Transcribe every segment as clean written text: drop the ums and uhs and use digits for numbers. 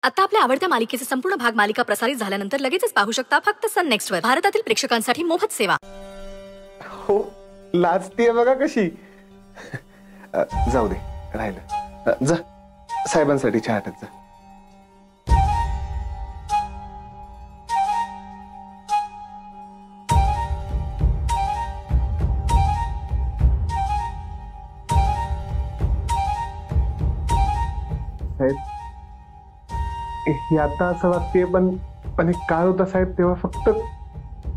आता आपल्या आवडत्या मालिकेचे संपूर्ण भाग मालिका प्रसारित झाल्यानंतर लगेचच पाहू शकता फक्त सन नेक्स्ट वर. भारतातील प्रेक्षकांसाठी मोफत सेवा. हो, लाजतीये बघा कशी. जाऊ दे, राहिलं. जा साहेबांसाठी चहा टाक जा. साहेब, हे आता असं वाटते, पण एक काळ होता साहेब, तेव्हा फक्त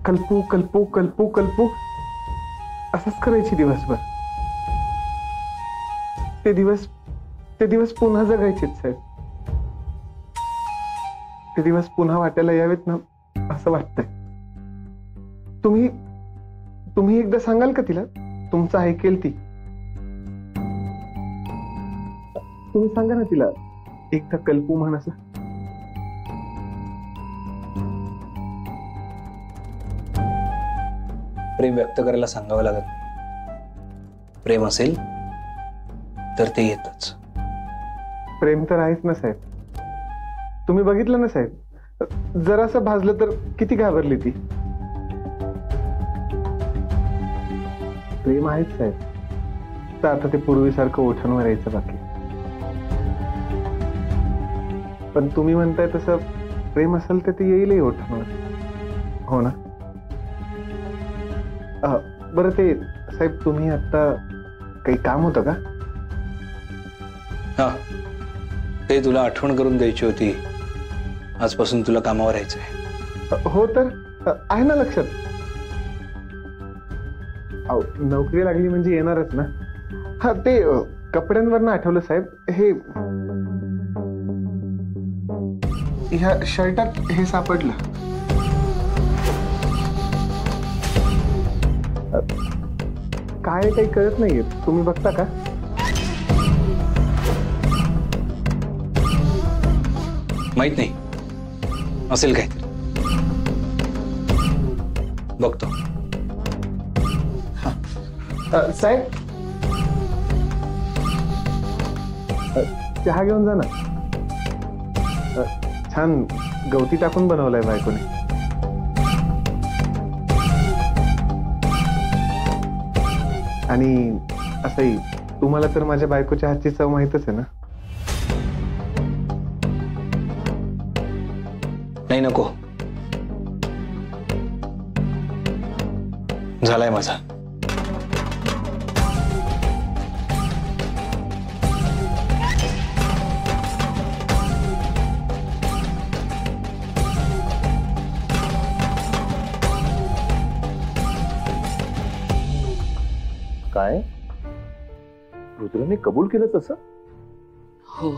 कल्पू कल्पू कल्पू कल्पू असंच करायची दिवसभर. ते दिवस पुन्हा जगायचे साहेब. ते दिवस पुन्हा वाटायला यावेत ना असं वाटतंय. तुम्ही एकदा सांगाल का तिला? तुमचं ऐकेल ती. तुम्ही सांगा ना तिला एकदा कल्पू म्हण असं. प्रेम व्यक्त करायला सांगावं लागत नाही. प्रेम असेल तर ते येतच. प्रेम तर आहेच ना साहेब. तुम्ही बघितलं ना साहेब, जरासं भाजलं तर किती घाबरली ती. प्रेम आहेच साहेब. तर आता ते पूर्वीसारखं ओठांवर यायचं बाकी. पण तुम्ही म्हणताय तसं प्रेम असेल तर ते येईलही ओठांवर. हो ना? बरं ते साहेब, तुम्ही आता काही काम होतं का? हा, ते तुला आठवण करून द्यायची होती. आजपासून तुला कामावर यायचंय. हो तर आहे ना लक्षात. नोकरी लागली म्हणजे येणारच ना. हा, ते कपड्यांवरनं आठवलं साहेब. हे ह्या शर्टात हे सापडलं. काय काही कळत नाहीये. तुम्ही बघता का? माहित नाही, असेल काहीतरी. बघतो. साहेब, चहा घेऊन जा ना. छान गवती टाकून बनवलाय बायकोने. आणि असंही तुम्हाला तर माझ्या बायकोच्या हातची चव माहितच आहे ना. नाही, नको. झालाय माझा. काय रुद्रने कबूल केलं तसं? हो.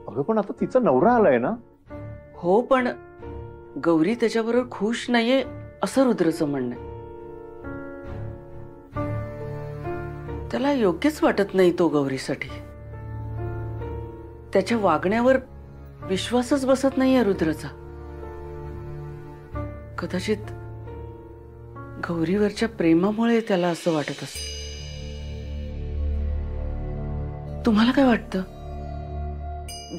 अगं पण आता तिचा नवरा आलाय ना. हो, पण गौरी त्याच्याबरोबर खुश नाहीये असं रुद्रचं म्हणणं आहे. त्याला योग्यच वाटत नाही तो गौरीसाठी. त्याच्या वागण्यावर विश्वासच बसत नाहीये रुद्रचा. कदाचित गौरीवरच्या प्रेमामुळे त्याला असं वाटत असत. तुम्हाला काय वाटतं?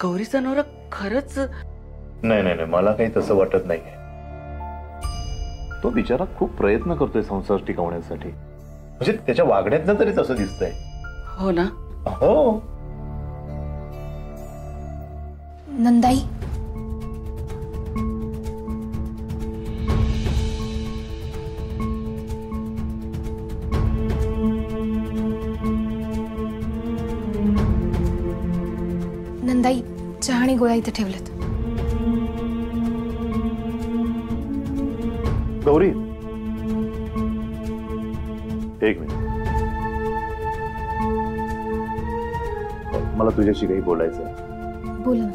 गौरीचा नवरा खरंच? नाही नाही नाही, मला काही तसं वाटत नाहीये. तो बिचारा खूप प्रयत्न करतोय संसार टिकवण्यासाठी. म्हणजे त्याच्या वागण्यातनं तरी तसं दिसतंय. हो ना? हो. नंदाई, नंदाई, चहा आणि गोळ्या इथे ठेवल्यात. गौरी, एक मिनिट. मला तुझ्याशी काही बोलायचं. बोला ना.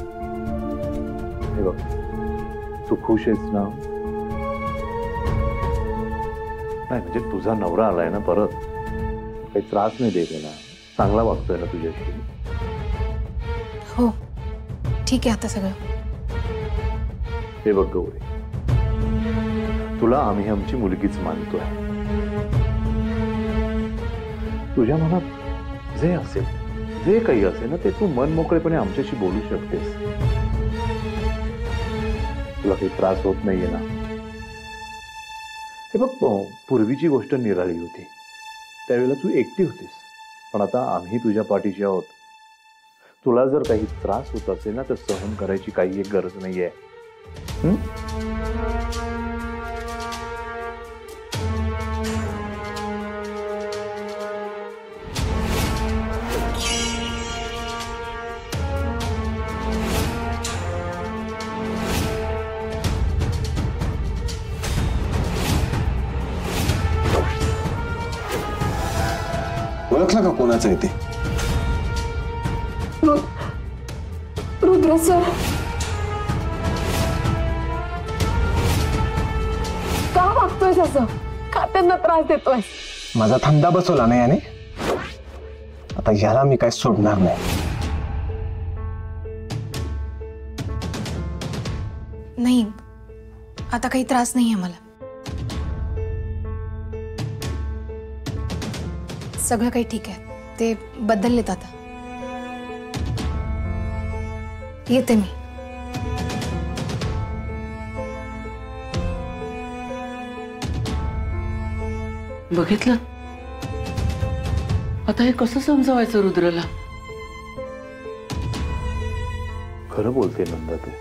हे बघ, तू खुश आहेस ना? नाही म्हणजे तुझा नवरा आलाय ना परत. काही त्रास नाही देते ना? चांगला वागतोय ना तुझ्याशी? हो, ठीक आहे आता सगळं. हे बघ गौरी, तुला आम्ही आमची मुलगीच मानतोय. तुझ्या मनात जे असेल, जे काही असेल ना, ते तू मन मोकळेपणे आमच्याशी बोलू शकतेस. तुला काही त्रास होत नाहीये ना? हे बघ, पूर्वीची गोष्ट निराळी होती. त्यावेळेला तू एकटी होतीस, पण आता आम्ही तुझ्या पाठीशी आहोत. तुला जर काही त्रास होत असेल ना, तर सहन करायची काही एक गरज नाहीये. ओळखलं का कोणाचं आहे ते? रुद्र सर, का वागतोयस असं? का त्यांना त्रास देतोय? माझा धंदा बसवला नाही याने. आता याला मी काय सोडणार नाही. नाही, आता काही त्रास नाहीये मला. सगळं काही ठीक आहे. ते बदललेत आता. येते मी. बघितलं? आता हे कसं समजावायचं रुद्रला? खरं बोलते नंदा तू.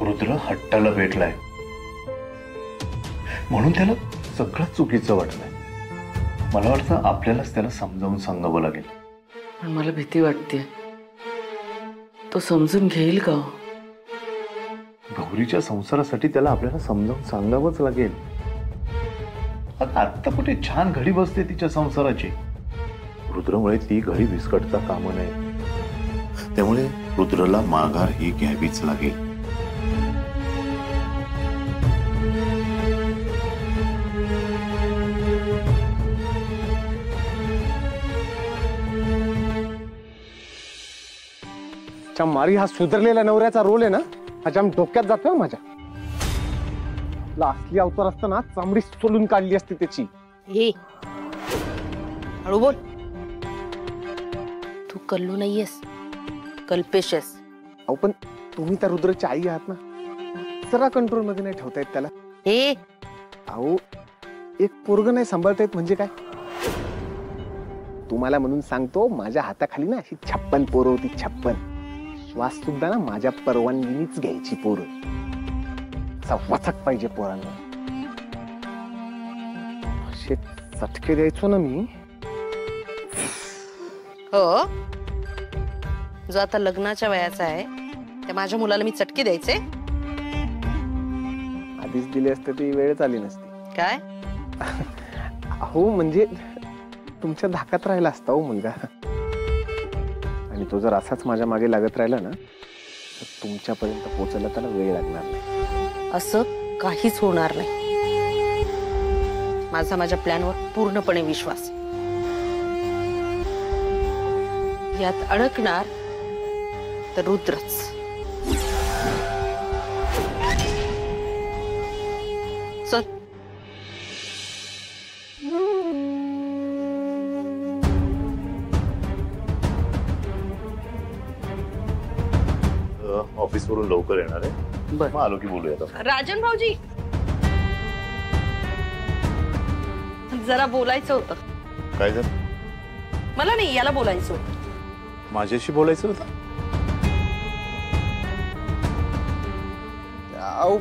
रुद्र हट्टाला भेटलाय म्हणून त्याला सगळं चुकीचं वाटलंय. मला वाटतं आपल्यालाच त्याला समजावून सांगावं लागेल. पण मला भीती वाटते. तो समजून घेईल का? गौरीच्या संसारासाठी त्याला आपल्याला समजावून सांगावंच लागेल. आता कुठे छान घडी बसते तिच्या संसाराची. रुद्रमुळे ती घडी विस्कटता कामा नये. त्यामुळे रुद्रला माघार ही घ्यावीच लागेल. मारी हा सुधरलेल्या नवऱ्याचा रोल आहे ना, हा जाम डोक्यात जातोय माझ्या. असली अवतार असताना चामडी सोलून काढली असते त्याची. हळू बोल. तू कल्लू नाहीयेस, कल्पेश आहेस. अहो पण तुम्ही त्या रुद्रची आई आहात ना, जरा कंट्रोल मध्ये नाही ठेवता येत त्याला. अहो एक पोरग नाही सांभाळता येत म्हणजे काय? तुम्हाला म्हणून सांगतो, माझ्या हाताखाली ना अशी 56 पोरं होती. 56. श्वास सुद्धा ना माझ्या परवानगीनीच घ्यायची पोरं. वचक पाहिजे पोरांना. असे चटके द्यायचो ना मी. हो, जो आता लग्नाच्या वयाचा आहे त्या माझ्या मुलाला मी चटके द्यायचे? आधीच दिली असते ती वेळच आली नसती. काय? अहो म्हणजे तुमच्या धाकात राहिला असता हो मुलगा. आणि तो जर असाच माझ्या मागे लागत राहिला ना, तर तुमच्यापर्यंत पोहोचायला त्याला वेळ लागणार नाही. असं काहीच होणार नाही. माझा माझ्या प्लॅनवर पूर्णपणे विश्वास. यात अडकणार तर रुद्रच. चल. ऑफिस वरून लवकर येणार आहे. मग आलो की बोलूया. राजन भाऊजी, जरा बोलायचं होतं. काय झालं? मला नाही, याला बोलायचं होतं. माझ्याशी बोलायचं होतं? अहो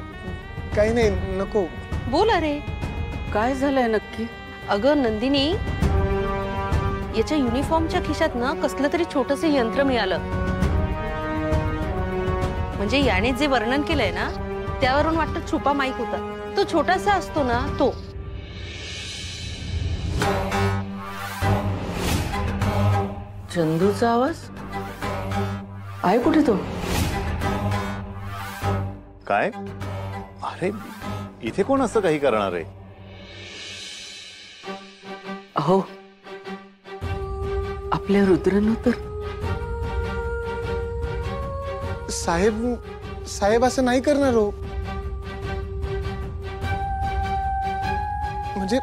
काही नाही, नको. बोल. अरे काय झालंय नक्की? अगं नंदिनी, याच्या युनिफॉर्मच्या खिशात ना कसलं तरी छोटस यंत्र मिळालं. म्हणजे याने जे वर्णन केलंय ना, त्यावरून वाटतं छुपा माईक होता. तो छोटासा असतो ना तो. चंदूचा आवाज आहे कुठे? तो काय? अरे इथे कोण असं काही करणार आहे? अहो आपल्या रुद्रनं तर. साहेब असं नाही करणार हो. म्हणजे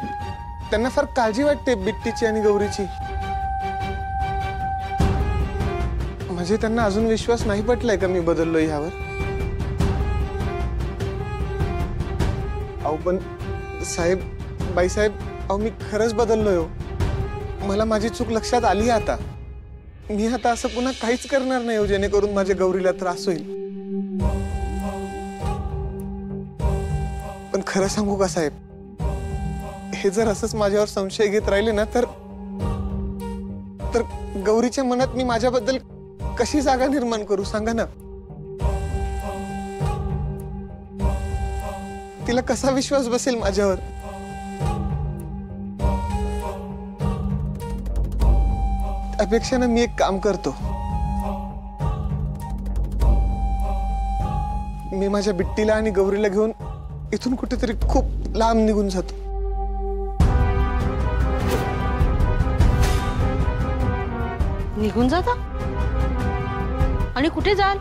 त्यांना फार काळजी वाटते बिट्टीची आणि गौरीची. म्हणजे त्यांना अजून विश्वास नाही पटलाय का मी बदललो ह्यावर. अहो पण साहेब, बाईसाहेब, अहो मी खरंच बदललोय हो. मला माझी चूक लक्षात आली आता. मी आता असं पुन्हा काहीच करणार नाही हो जेणेकरून माझ्या गौरीला त्रास होईल. पण खरं सांगू का साहेब, हे जर असंच माझ्यावर संशय घेत राहिले ना तर गौरीच्या मनात मी माझ्याबद्दल कशी जागा निर्माण करू सांगा ना. तिला कसा विश्वास बसेल माझ्यावर. त्यापेक्षा ना मी एक काम करतो, मी माझ्या बिट्टीला आणि गौरीला घेऊन इथून कुठेतरी खूप लांब निघून जातो. निघून जाता? आणि कुठे जाल?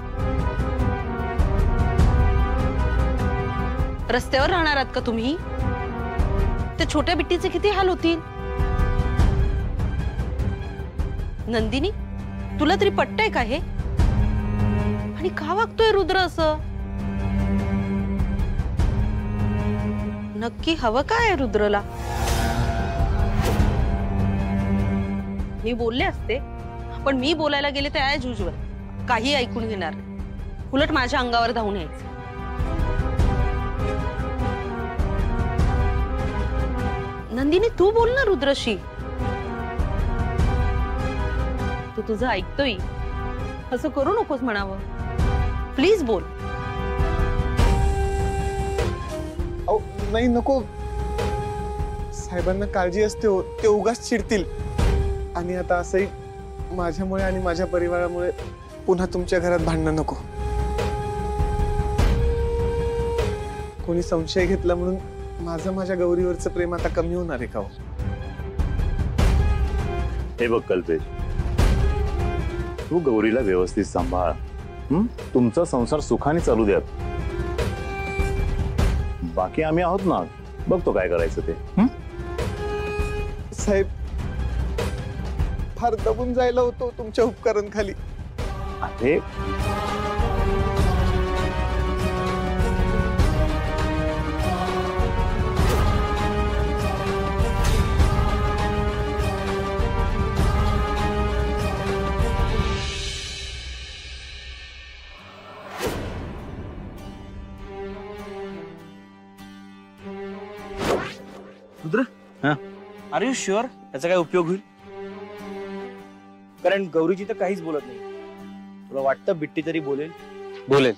रस्त्यावर राहणार आहात का तुम्ही? त्या छोट्या बिट्टीचे किती हाल होतील. नंदिनी, तुला तरी पटतंय का हे? आणि का वागतोय रुद्र असं? नक्की हवं काय रुद्रला? मी बोलले असते, पण मी बोलायला गेले तर ॲज युजुअल काही ऐकून घेणार, उलट माझ्या अंगावर धावून यायचं. नंदिनी, तू बोल ना रुद्रशी. तू तुझं ऐकतोय, असं करू नकोस म्हणावं. प्लीज बोल. अहो नाही, नको. साहेबांना काळजी असते हो, ते उगाच चिडतील. आणि आता असंही माझ्यामुळे आणि माझ्या परिवारामुळे पुन्हा तुमच्या घरात भांडणं नको. कोणी संशय घेतला म्हणून माझं माझ्या गौरीवरचं प्रेम आता कमी होणार आहे का हो? हे बघ कल्पेश, तू गौरीला व्यवस्थित सांभाळ. तुमचा संसार सुखाने चालू द्या. बाकी आम्ही आहोत ना, बघतो काय करायचं ते. साहेब, फार दबून जायला होतो तुमच्या उपकरणाखाली. अरे रुद्र, आर यू शुअर याचा काय उपयोग होईल? कारण गौरीची तर काहीच बोलत नाही. तुला वाटतं बिट्टी तरी बोलेल? बोलेल.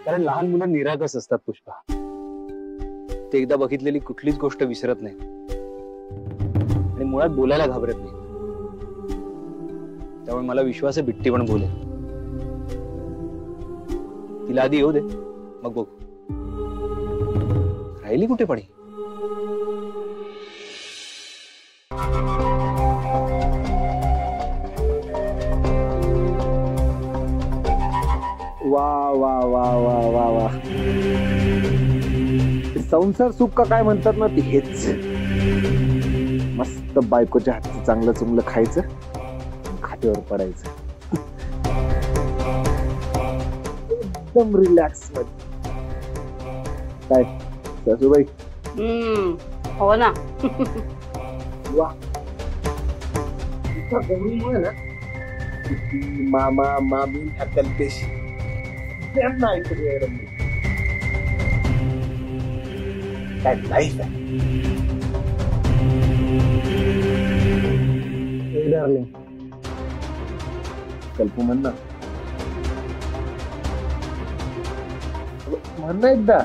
कारण लहान मुलं निरागस असतात पुष्पा. ते एकदा बघितलेली कुठलीच गोष्ट विसरत नाही आणि मुळात बोलायला घाबरत नाही. त्यामुळे मला विश्वास आहे बिट्टी पण बोलेल. तिला आधी येऊ दे, मग बघू. राहिली कुठे पण? वा वा वा वा वा वा. संसार सुख का काय म्हणतात ना, ते हेच. मस्त बायकोच्या हातचं चांगलं चुंगलं खायचं, खात्यावर पडायचं, एकदम रिलॅक्स मध्ये. काय सासूबाई? हो ना. वा. गौरीमुळे ना मामा मामी ह्या कल्पेश त्यांना ऐकून यायला मिळतं. काय लाईफ आहे. डार्लिंग, कल्पू म्हण ना. म्हण ना एकदा.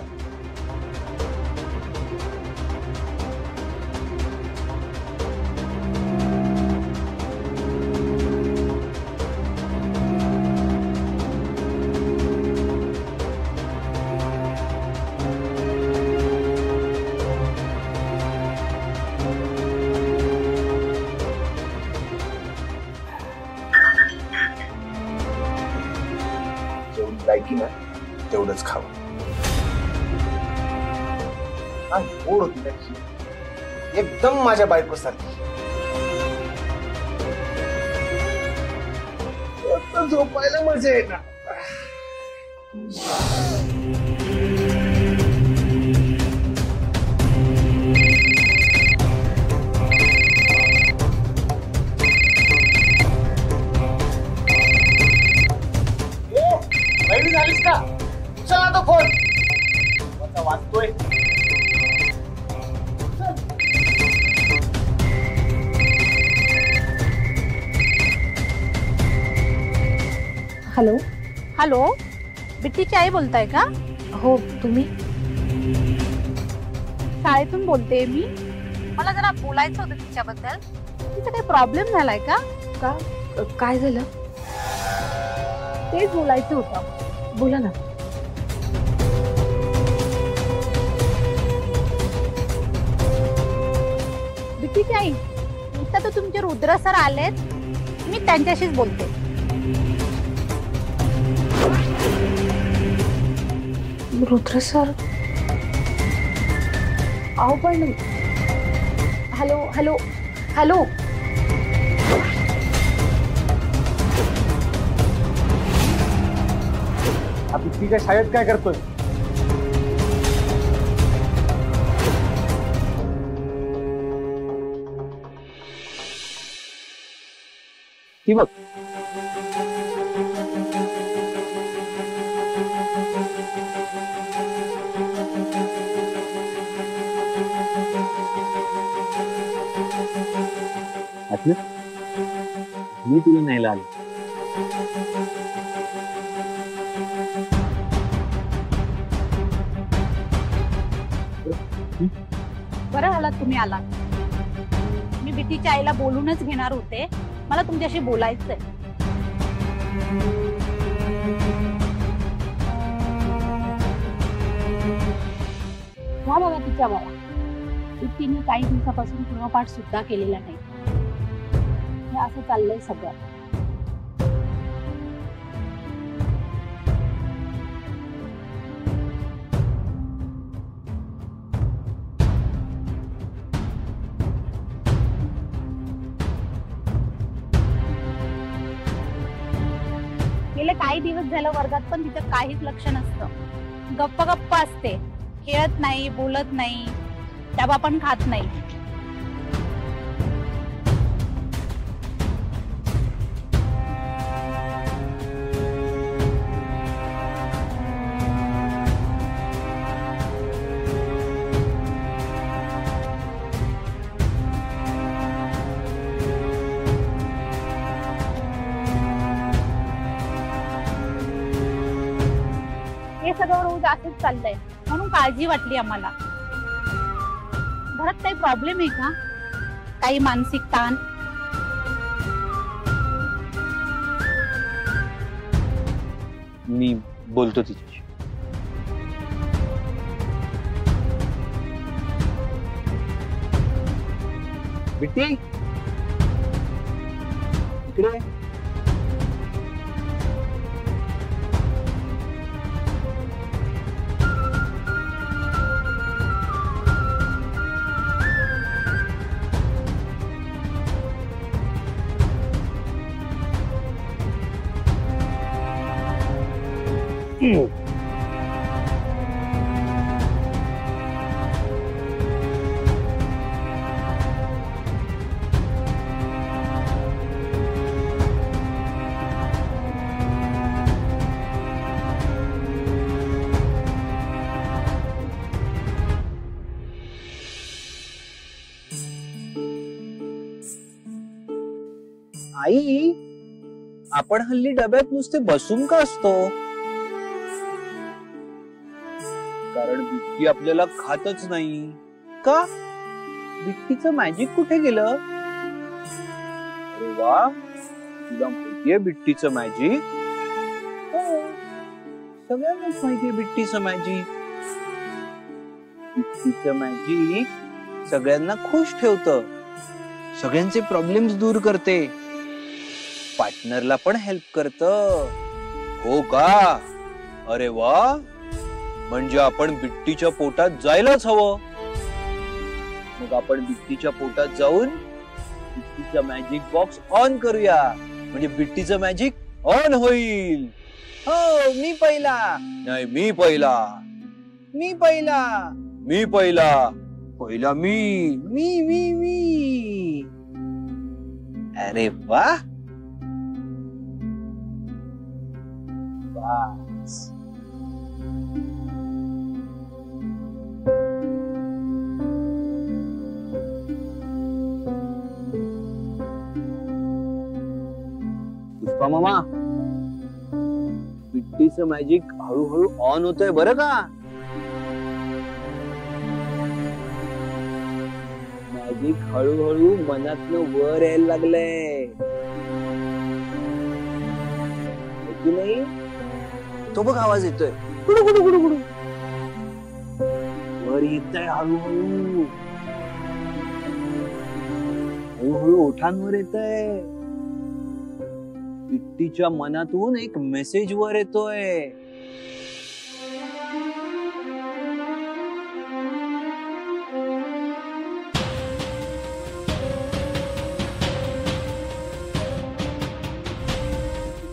की ना तेवढंच खावं. गोड होती त्याची, एकदम माझ्या बायकोसारखी. झोपायला मजा येणार. झालीस का? चला तो फोन आता वाजतोय. हॅलो. हॅलो, बिट्टीची आई बोलताय का? हो, तुम्ही? शाळेतून बोलते मी. मला जरा बोलायचं होतं तिच्याबद्दल. तिचा काही प्रॉब्लेम झालाय का? काय झालं? तेच बोलायचं होतं. बोला ना. बिट्टीची आई, इथं तर तुमचे रुद्र सर आलेत. मी त्यांच्याशीच बोलते. रुद्र सर? अहो पण हॅलो हॅलो हॅलो. बिट्टी काय शाळेत काय करतोय? ती बघ. मी तुला न्यायला आलो. बरं झालं तुम्ही आलात. मी बिट्टीच्या आईला बोलूनच घेणार होते. मला तुमच्याशी बोलायचंय. ह्या बघा तिच्या बाळा. बिट्टीने काही दिवसापासून गृहपाठ सुद्धा केलेला नाही. हे असं चाललंय सगळं. गेले काही दिवस झालं वर्गात पण तिचं काहीच लक्ष नसतं. गप्प गप्प असते. खेळत नाही, बोलत नाही, डबा पण खात नाही. हे सगळं रोज असंच चाललंय. म्हणून काळजी वाटली आम्हाला. घरात काही प्रॉब्लेम आहे का? काही मानसिक ताण? मी बोलतो तिच्याशी. बिट्टी इकडे. आई, आपण हल्ली डब्यात नुसते बसून का असतो? कारण बिट्टी आपल्याला खातच नाही का? बिट्टीचं मॅजिक कुठे गेलं? अरे वा, तुला माहितीये बिट्टीचं मॅजिक? सगळ्यांनाच माहितीये बिट्टीचं मॅजिक. बिट्टीचं मॅजिक सगळ्यांना खुश ठेवतं, सगळ्यांचे प्रॉब्लेम्स दूर करते, पार्टनरला पण हेल्प करतं. हो का? अरे वा, म्हणजे आपण बिट्टीच्या पोटात जायलाच हवं. मग आपण बिट्टीच्या पोटात जाऊन बिट्टीचा मॅजिक बॉक्स ऑन करूया. म्हणजे बिट्टीचं मॅजिक ऑन होईल. हो, मी पहिला. नाही, मी पहिला. मी पहिला. मी पहिला. पहिला मी. मी मी मी. अरे वा वा. लगेच. पुष्पा मामा, पिट्टीचं मॅजिक हळूहळू ऑन होतंय बरं का. मॅजिक हळूहळू मनातनं वर यायला लागलंय की नाही. तो बघ आवाज येतोय, गुडू गुडू गुडू गुडू वर येतंय हळूहळू. हळूहळू ओठांवर येतंय. पिट्टीच्या मनातून एक मेसेज वर येतोय.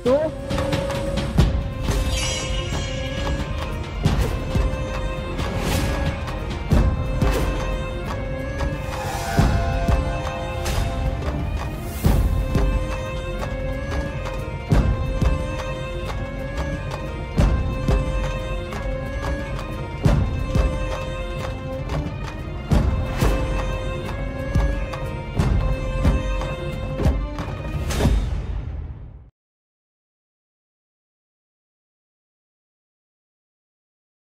तो